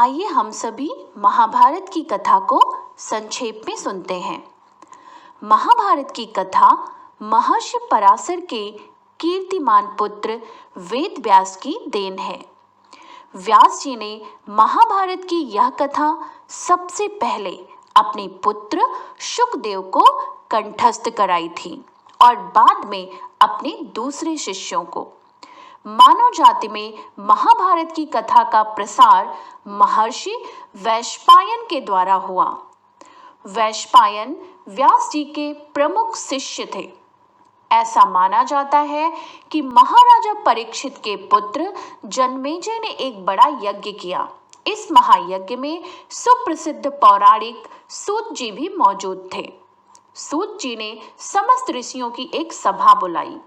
आइए हम सभी महाभारत की कथा को संक्षेप में सुनते हैं। महाभारत की कथा महर्षि पराशर के कीर्तिमान पुत्र वेद व्यास की देन है। व्यास जी ने महाभारत की यह कथा सबसे पहले अपने पुत्र शुकदेव को कंठस्थ कराई थी और बाद में अपने दूसरे शिष्यों को। मानव जाति में महाभारत की कथा का प्रसार महर्षि वैशंपायन के द्वारा हुआ। वैशंपायन व्यास जी के प्रमुख शिष्य थे। ऐसा माना जाता है कि महाराजा परीक्षित के पुत्र जन्मेजय ने एक बड़ा यज्ञ किया। इस महायज्ञ में सुप्रसिद्ध पौराणिक सूत जी भी मौजूद थे। सूत जी ने समस्त ऋषियों की एक सभा बुलाई।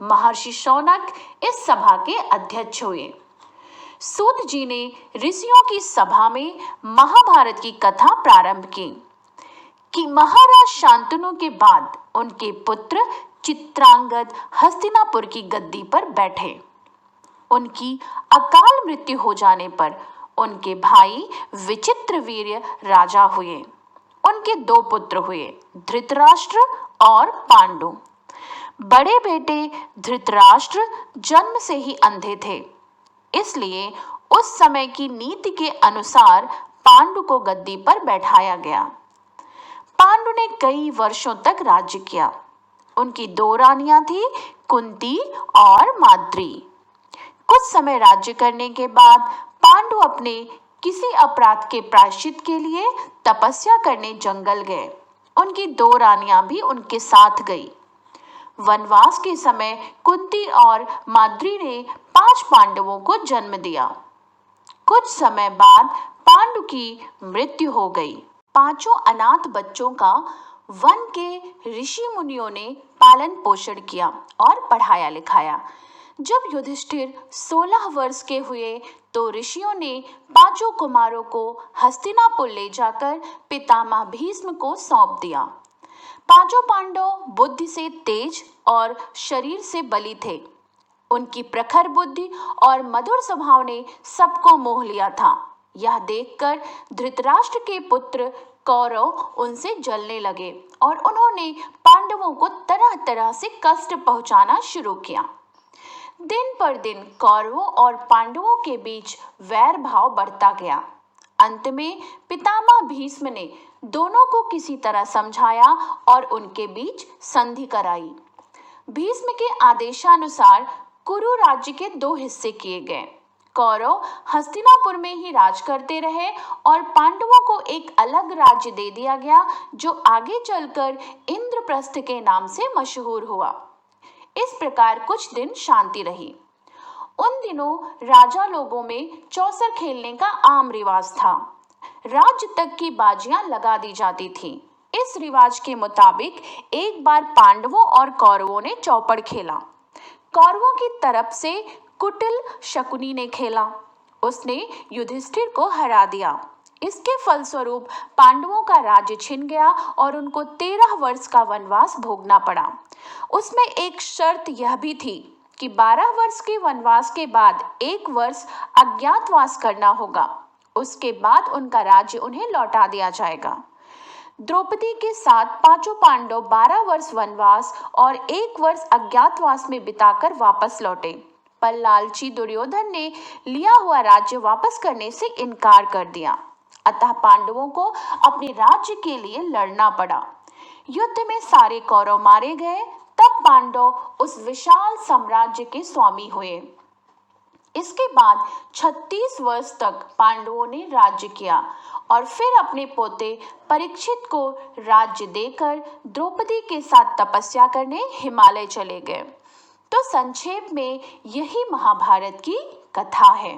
महर्षि शौनक इस सभा के अध्यक्ष हुए। सूत जी ने ऋषियों की सभा में महाभारत की कथा प्रारंभ की कि महाराज शांतनु के बाद उनके पुत्र चित्रांगद हस्तिनापुर की गद्दी पर बैठे। उनकी अकाल मृत्यु हो जाने पर उनके भाई विचित्रवीर्य राजा हुए। उनके दो पुत्र हुए, धृतराष्ट्र और पांडु। बड़े बेटे धृतराष्ट्र जन्म से ही अंधे थे, इसलिए उस समय की नीति के अनुसार पांडु को गद्दी पर बैठाया गया। पांडु ने कई वर्षों तक राज्य किया। उनकी दो रानियां थी, कुंती और माद्री। कुछ समय राज्य करने के बाद पांडु अपने किसी अपराध के प्रायश्चित के लिए तपस्या करने जंगल गए। उनकी दो रानियां भी उनके साथ गई। वनवास के समय कुंती और माद्री ने 5 पांडवों को जन्म दिया। कुछ समय बाद पांडु की मृत्यु हो गई। 5 अनाथ बच्चों का वन के ऋषि मुनियों ने पालन पोषण किया और पढ़ाया लिखाया। जब युधिष्ठिर 16 वर्ष के हुए तो ऋषियों ने 5 कुमारों को हस्तिनापुर ले जाकर पितामह भीष्म को सौंप दिया। 5 पांडव बुद्धि से तेज और शरीर से बली थे। उनकी प्रखर बुद्धि और मधुर स्वभाव ने सबको मोह लिया था। यह देखकर धृतराष्ट्र के पुत्र कौरव उनसे जलने लगे और उन्होंने पांडवों को तरह तरह से कष्ट पहुंचाना शुरू किया। दिन पर दिन कौरवों और पांडवों के बीच वैर भाव बढ़ता गया। अंत में पितामह भीष्म ने दोनों को किसी तरह समझाया और उनके बीच संधि कराई। भीष्म के आदेशानुसार कुरु राज्य के 2 हिस्से किए गए। कौरव हस्तिनापुर में ही राज करते रहे और पांडवों को एक अलग राज्य दे दिया गया जो आगे चलकर इंद्रप्रस्थ के नाम से मशहूर हुआ। इस प्रकार कुछ दिन शांति रही। उन दिनों राजा लोगों में चौसर खेलने का आम रिवाज था। राज्य तक की बाजियां लगा दी जाती थी। इस रिवाज के मुताबिक एक बार पांडवों और कौरवों ने चौपड़ खेला। कौरवों की तरफ से कुटिल शकुनी ने खेला। उसने युधिष्ठिर को हरा दिया। इसके फलस्वरूप पांडवों का राज्य छिन गया और उनको 13 वर्ष का वनवास भोगना पड़ा। उसमें एक शर्त यह भी थी कि 12 वर्ष के वनवास के बाद 1 वर्ष अज्ञातवास करना होगा। उसके बाद उनका राज्य उन्हें लौटा दिया जाएगा। द्रौपदी के साथ 5 पांडव 12 वर्ष वनवास और 1 वर्ष अज्ञातवास में बिताकर वापस लौटे, पर लालची दुर्योधन ने लिया हुआ राज्य वापस करने से इनकार कर दिया। अतः पांडवों को अपने राज्य के लिए लड़ना पड़ा। युद्ध में सारे कौरव मारे गए। तब पांडव उस विशाल साम्राज्य के स्वामी हुए। इसके बाद 36 वर्ष तक पांडवों ने राज्य किया और फिर अपने पोते परीक्षित को राज्य देकर द्रौपदी के साथ तपस्या करने हिमालय चले गए। तो संक्षेप में यही महाभारत की कथा है।